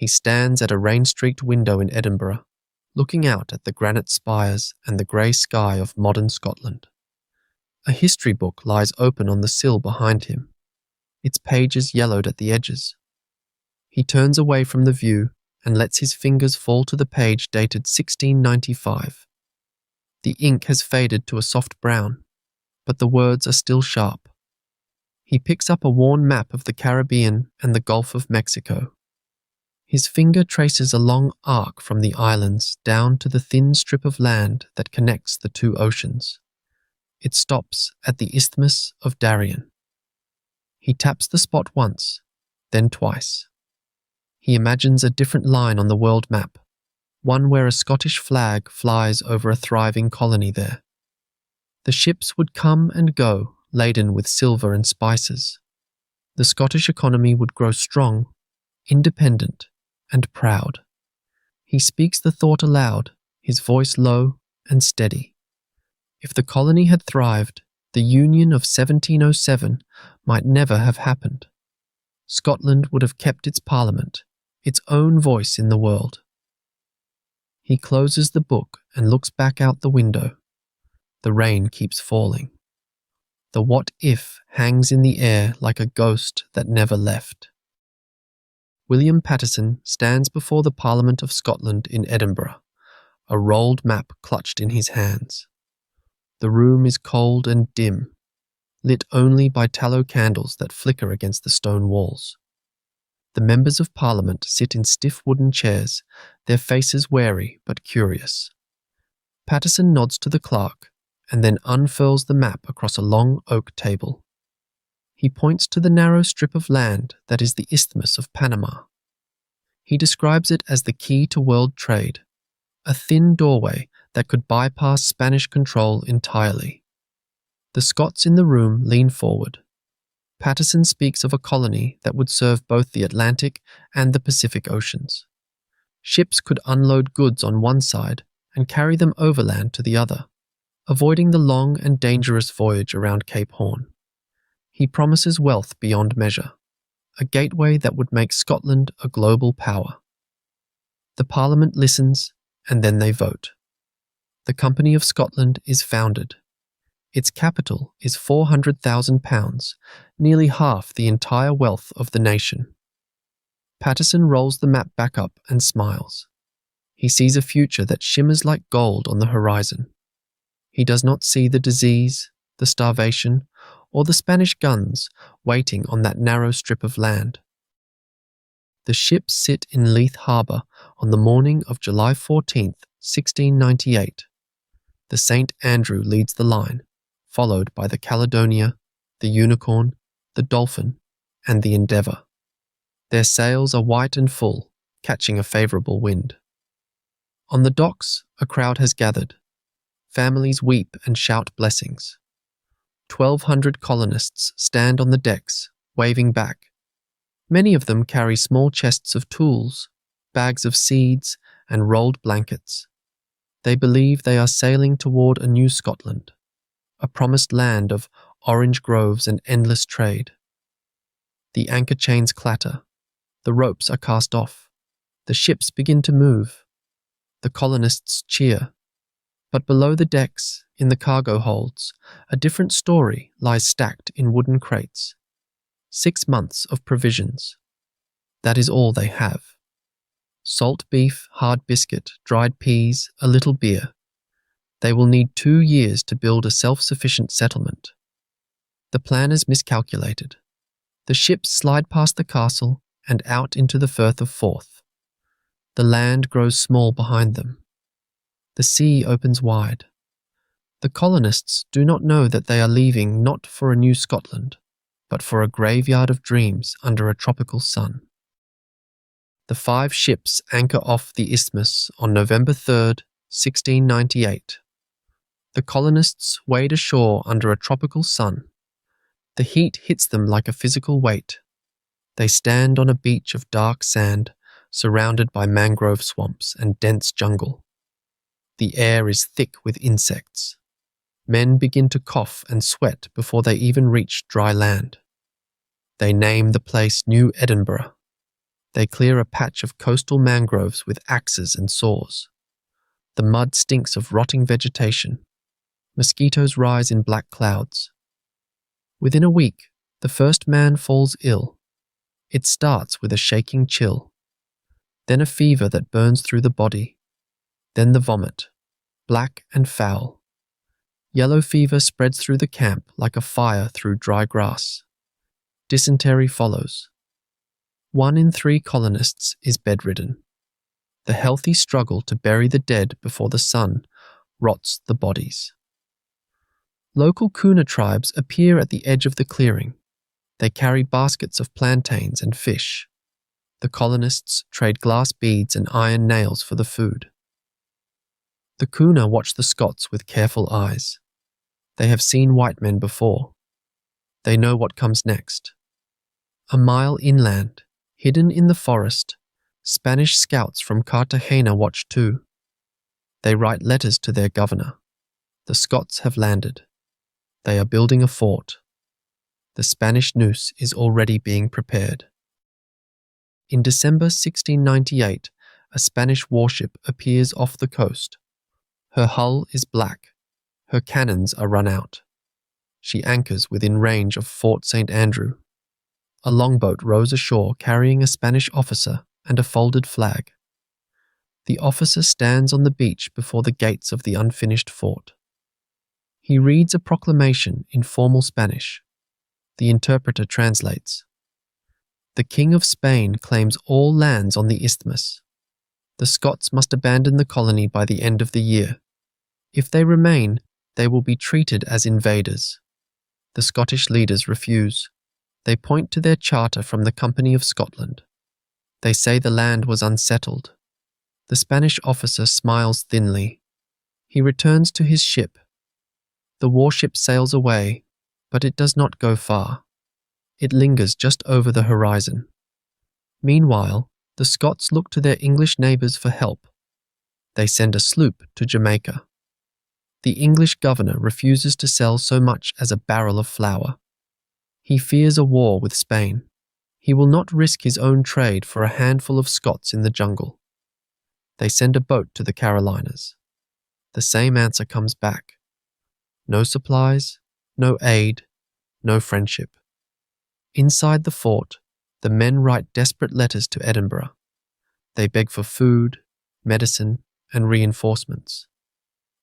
He stands at a rain-streaked window in Edinburgh, looking out at the granite spires and the grey sky of modern Scotland. A history book lies open on the sill behind him, its pages yellowed at the edges. He turns away from the view and lets his fingers fall to the page dated 1695. The ink has faded to a soft brown, but the words are still sharp. He picks up a worn map of the Caribbean and the Gulf of Mexico. His finger traces a long arc from the islands down to the thin strip of land that connects the two oceans. It stops at the Isthmus of Darien. He taps the spot once, then twice. He imagines a different line on the world map, one where a Scottish flag flies over a thriving colony there. The ships would come and go, laden with silver and spices. The Scottish economy would grow strong, independent, and proud. He speaks the thought aloud, his voice low and steady. If the colony had thrived, the Union of 1707 might never have happened. Scotland would have kept its parliament, its own voice in the world. He closes the book and looks back out the window. The rain keeps falling. The what if hangs in the air like a ghost that never left. William Paterson stands before the Parliament of Scotland in Edinburgh, a rolled map clutched in his hands. The room is cold and dim, lit only by tallow candles that flicker against the stone walls. The members of Parliament sit in stiff wooden chairs, their faces wary but curious. Paterson nods to the clerk and then unfurls the map across a long oak table. He points to the narrow strip of land that is the Isthmus of Panama. He describes it as the key to world trade, a thin doorway that could bypass Spanish control entirely. The Scots in the room lean forward. Paterson speaks of a colony that would serve both the Atlantic and the Pacific Oceans. Ships could unload goods on one side and carry them overland to the other, avoiding the long and dangerous voyage around Cape Horn. He promises wealth beyond measure, a gateway that would make Scotland a global power. The Parliament listens, and then they vote. The Company of Scotland is founded. Its capital is £400,000, nearly half the entire wealth of the nation. Paterson rolls the map back up and smiles. He sees a future that shimmers like gold on the horizon. He does not see the disease, the starvation, or the Spanish guns waiting on that narrow strip of land. The ships sit in Leith Harbour on the morning of July 14th, 1698. The St. Andrew leads the line, followed by the Caledonia, the Unicorn, the Dolphin, and the Endeavour. Their sails are white and full, catching a favourable wind. On the docks, a crowd has gathered. Families weep and shout blessings. 1,200 colonists stand on the decks, waving back. Many of them carry small chests of tools, bags of seeds, and rolled blankets. They believe they are sailing toward a new Scotland, a promised land of orange groves and endless trade. The anchor chains clatter. The ropes are cast off. The ships begin to move. The colonists cheer. But below the decks, in the cargo holds, a different story lies stacked in wooden crates. 6 months of provisions. That is all they have. Salt beef, hard biscuit, dried peas, a little beer. They will need 2 years to build a self-sufficient settlement. The plan is miscalculated. The ships slide past the castle and out into the Firth of Forth. The land grows small behind them. The sea opens wide. The colonists do not know that they are leaving not for a new Scotland, but for a graveyard of dreams under a tropical sun. The 5 ships anchor off the isthmus on November 3rd, 1698. The colonists wade ashore under a tropical sun. The heat hits them like a physical weight. They stand on a beach of dark sand, surrounded by mangrove swamps and dense jungle. The air is thick with insects. Men begin to cough and sweat before they even reach dry land. They name the place New Edinburgh. They clear a patch of coastal mangroves with axes and saws. The mud stinks of rotting vegetation. Mosquitoes rise in black clouds. Within a week, the first man falls ill. It starts with a shaking chill, then a fever that burns through the body, then the vomit, black and foul. Yellow fever spreads through the camp like a fire through dry grass. Dysentery follows. 1 in 3 colonists is bedridden. The healthy struggle to bury the dead before the sun rots the bodies. Local Kuna tribes appear at the edge of the clearing. They carry baskets of plantains and fish. The colonists trade glass beads and iron nails for the food. The Kuna watch the Scots with careful eyes. They have seen white men before. They know what comes next. A mile inland, hidden in the forest, Spanish scouts from Cartagena watch too. They write letters to their governor. The Scots have landed. They are building a fort. The Spanish noose is already being prepared. In December 1698, a Spanish warship appears off the coast. Her hull is black. Her cannons are run out. She anchors within range of Fort St. Andrew. A longboat rows ashore carrying a Spanish officer and a folded flag. The officer stands on the beach before the gates of the unfinished fort. He reads a proclamation in formal Spanish. The interpreter translates. The King of Spain claims all lands on the isthmus. The Scots must abandon the colony by the end of the year. If they remain, they will be treated as invaders. The Scottish leaders refuse. They point to their charter from the Company of Scotland. They say the land was unsettled. The Spanish officer smiles thinly. He returns to his ship. The warship sails away, but it does not go far. It lingers just over the horizon. Meanwhile, the Scots look to their English neighbours for help. They send a sloop to Jamaica. The English governor refuses to sell so much as a barrel of flour. He fears a war with Spain. He will not risk his own trade for a handful of Scots in the jungle. They send a boat to the Carolinas. The same answer comes back. No supplies, no aid, no friendship. Inside the fort, the men write desperate letters to Edinburgh. They beg for food, medicine, and reinforcements.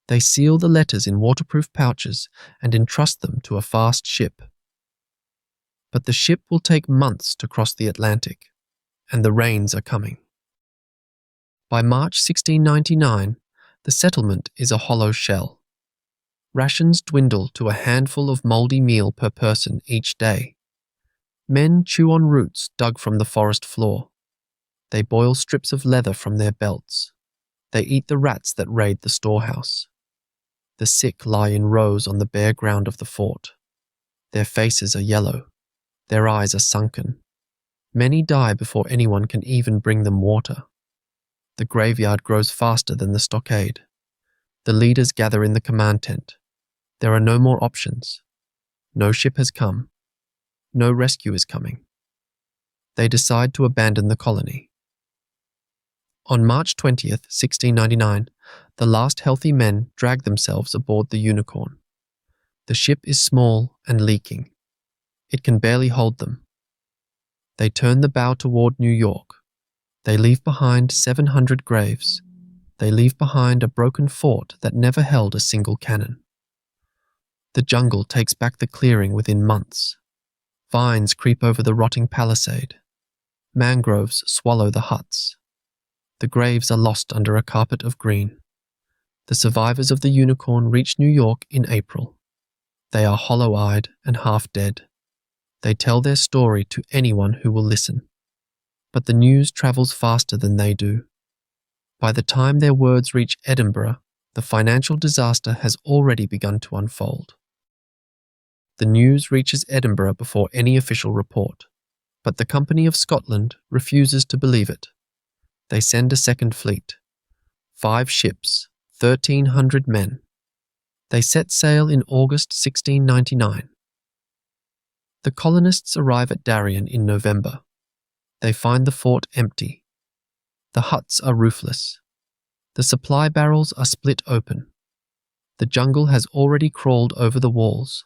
They seal the letters in waterproof pouches and entrust them to a fast ship. But the ship will take months to cross the Atlantic, and the rains are coming. By March 1699, the settlement is a hollow shell. Rations dwindle to a handful of mouldy meal per person each day. Men chew on roots dug from the forest floor. They boil strips of leather from their belts. They eat the rats that raid the storehouse. The sick lie in rows on the bare ground of the fort. Their faces are yellow. Their eyes are sunken. Many die before anyone can even bring them water. The graveyard grows faster than the stockade. The leaders gather in the command tent. There are no more options. No ship has come. No rescue is coming. They decide to abandon the colony. On March 20th, 1699, the last healthy men drag themselves aboard the Unicorn. The ship is small and leaking. It can barely hold them. They turn the bow toward New York. They leave behind 700 graves. They leave behind a broken fort that never held a single cannon. The jungle takes back the clearing within months. Vines creep over the rotting palisade. Mangroves swallow the huts. The graves are lost under a carpet of green. The survivors of the Unicorn reach New York in April. They are hollow-eyed and half dead. They tell their story to anyone who will listen. But the news travels faster than they do. By the time their words reach Edinburgh, the financial disaster has already begun to unfold. The news reaches Edinburgh before any official report, but the Company of Scotland refuses to believe it. They send a second fleet. 5 ships, 1,300 men. They set sail in August 1699. The colonists arrive at Darien in November. They find the fort empty. The huts are roofless. The supply barrels are split open. The jungle has already crawled over the walls.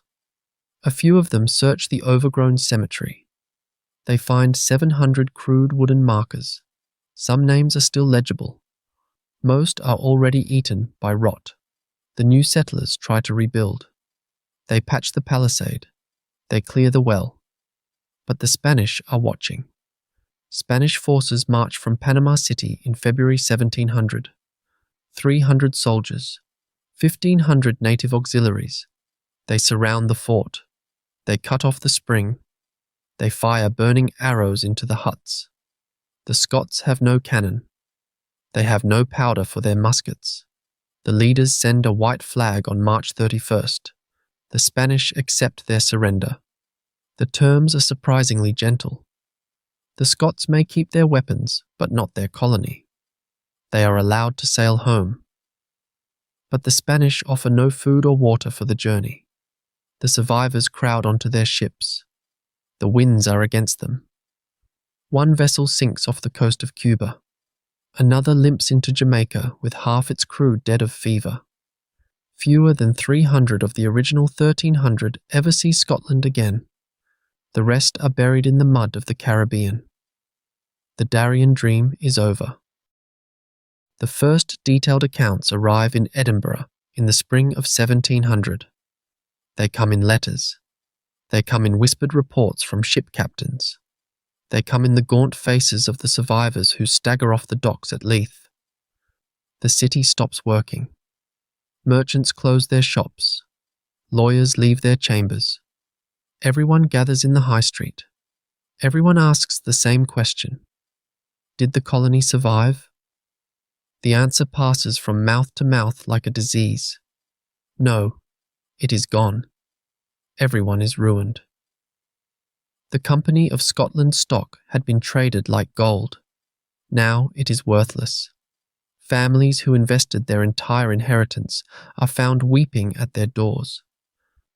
A few of them search the overgrown cemetery. They find 700 crude wooden markers. Some names are still legible. Most are already eaten by rot. The new settlers try to rebuild. They patch the palisade. They clear the well. But the Spanish are watching. Spanish forces march from Panama City in February 1700. 300 soldiers, 1,500 native auxiliaries. They surround the fort. They cut off the spring. They fire burning arrows into the huts. The Scots have no cannon. They have no powder for their muskets. The leaders send a white flag on March 31st. The Spanish accept their surrender. The terms are surprisingly gentle. The Scots may keep their weapons, but not their colony. They are allowed to sail home. But the Spanish offer no food or water for the journey. The survivors crowd onto their ships. The winds are against them. One vessel sinks off the coast of Cuba. Another limps into Jamaica with half its crew dead of fever. Fewer than 300 of the original 1,300 ever see Scotland again. The rest are buried in the mud of the Caribbean. The Darien dream is over. The first detailed accounts arrive in Edinburgh in the spring of 1700. They come in letters. They come in whispered reports from ship captains. They come in the gaunt faces of the survivors who stagger off the docks at Leith. The city stops working. Merchants close their shops. Lawyers leave their chambers. Everyone gathers in the high street. Everyone asks the same question. Did the colony survive? The answer passes from mouth to mouth like a disease. No, it is gone. Everyone is ruined. The Company of Scotland stock had been traded like gold. Now it is worthless. Families who invested their entire inheritance are found weeping at their doors.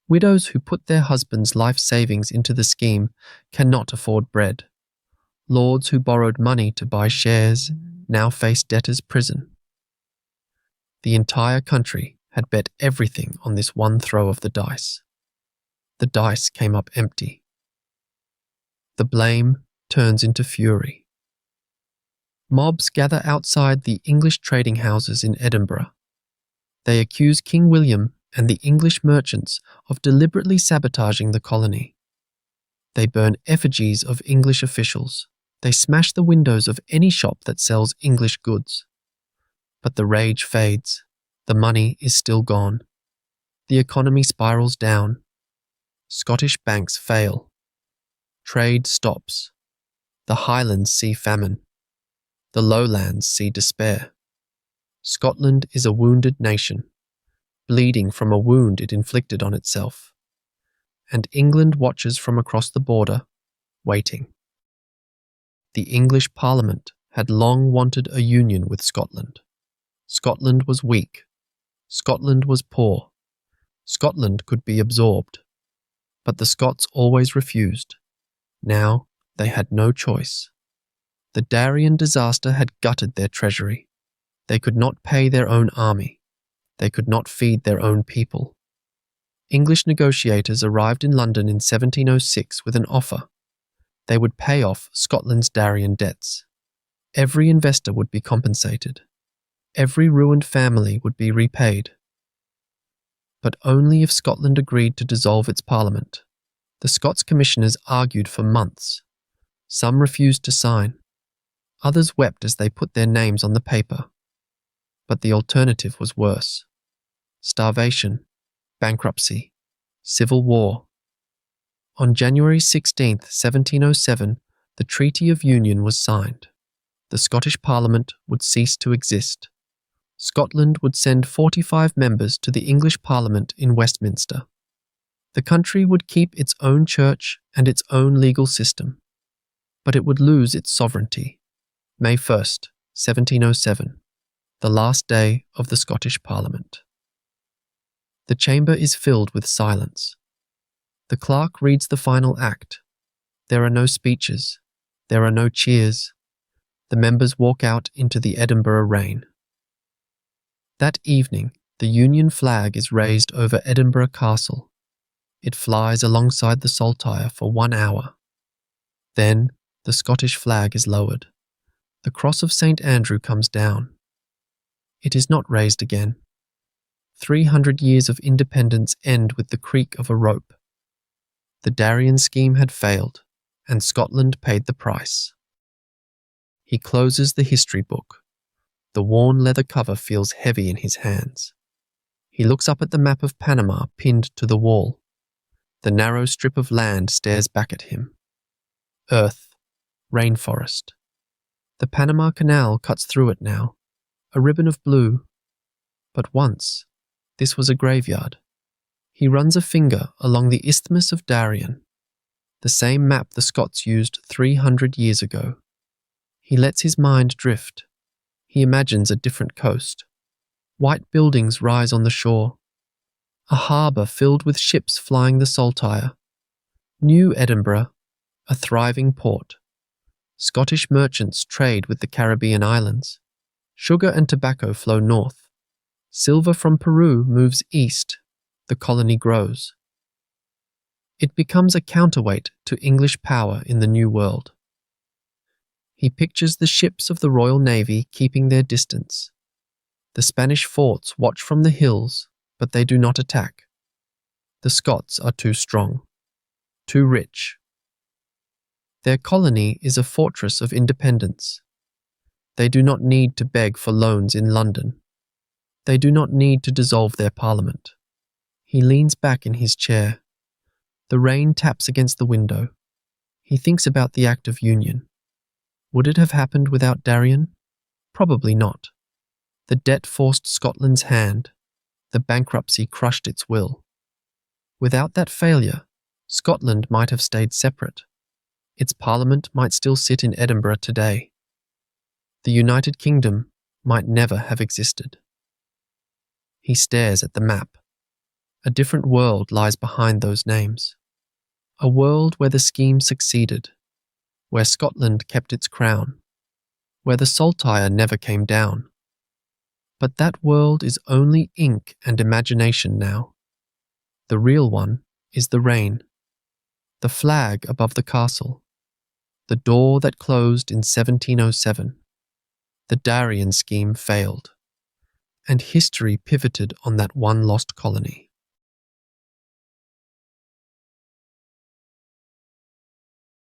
Widows who put their husbands' life savings into the scheme cannot afford bread. Lords who borrowed money to buy shares now face debtors' prison. The entire country had bet everything on this one throw of the dice. The dice came up empty. The blame turns into fury. Mobs gather outside the English trading houses in Edinburgh. They accuse King William and the English merchants of deliberately sabotaging the colony. They burn effigies of English officials. They smash the windows of any shop that sells English goods. But the rage fades. The money is still gone. The economy spirals down. Scottish banks fail. Trade stops. The Highlands see famine. The Lowlands see despair. Scotland is a wounded nation, bleeding from a wound it inflicted on itself. And England watches from across the border, waiting. The English Parliament had long wanted a union with Scotland. Scotland was weak. Scotland was poor. Scotland could be absorbed. But the Scots always refused. Now they had no choice. The Darien disaster had gutted their treasury. They could not pay their own army. They could not feed their own people. English negotiators arrived in London in 1706 with an offer. They would pay off Scotland's Darien debts. Every investor would be compensated. Every ruined family would be repaid. But only if Scotland agreed to dissolve its parliament. The Scots commissioners argued for months. Some refused to sign. Others wept as they put their names on the paper. But the alternative was worse. Starvation, bankruptcy, civil war. On January 16, 1707, the Treaty of Union was signed. The Scottish Parliament would cease to exist. Scotland would send 45 members to the English Parliament in Westminster. The country would keep its own church and its own legal system, but it would lose its sovereignty. May 1st, 1707, the last day of the Scottish Parliament. The chamber is filled with silence. The clerk reads the final act. There are no speeches. There are no cheers. The members walk out into the Edinburgh rain. That evening, the Union flag is raised over Edinburgh Castle. It flies alongside the saltire for 1 hour. Then, the Scottish flag is lowered. The cross of St. Andrew comes down. It is not raised again. 300 years of independence end with the creak of a rope. The Darien Scheme had failed, and Scotland paid the price. He closes the history book. The worn leather cover feels heavy in his hands. He looks up at the map of Panama pinned to the wall. The narrow strip of land stares back at him. Earth, rainforest. The Panama Canal cuts through it now, a ribbon of blue. But once, this was a graveyard. He runs a finger along the Isthmus of Darien, the same map the Scots used 300 years ago. He lets his mind drift. He imagines a different coast. White buildings rise on the shore. A harbour filled with ships flying the saltire. New Edinburgh, a thriving port. Scottish merchants trade with the Caribbean islands. Sugar and tobacco flow north. Silver from Peru moves east. The colony grows. It becomes a counterweight to English power in the New World. He pictures the ships of the Royal Navy keeping their distance. The Spanish forts watch from the hills, but they do not attack. The Scots are too strong, too rich. Their colony is a fortress of independence. They do not need to beg for loans in London. They do not need to dissolve their parliament. He leans back in his chair. The rain taps against the window. He thinks about the Act of Union. Would it have happened without Darien? Probably not. The debt forced Scotland's hand. The bankruptcy crushed its will. Without that failure, Scotland might have stayed separate. Its parliament might still sit in Edinburgh today. The United Kingdom might never have existed. He stares at the map. A different world lies behind those names. A world where the scheme succeeded, where Scotland kept its crown, where the saltire never came down. But that world is only ink and imagination now. The real one is the rain, the flag above the castle, the door that closed in 1707. The Darien Scheme failed, and history pivoted on that one lost colony.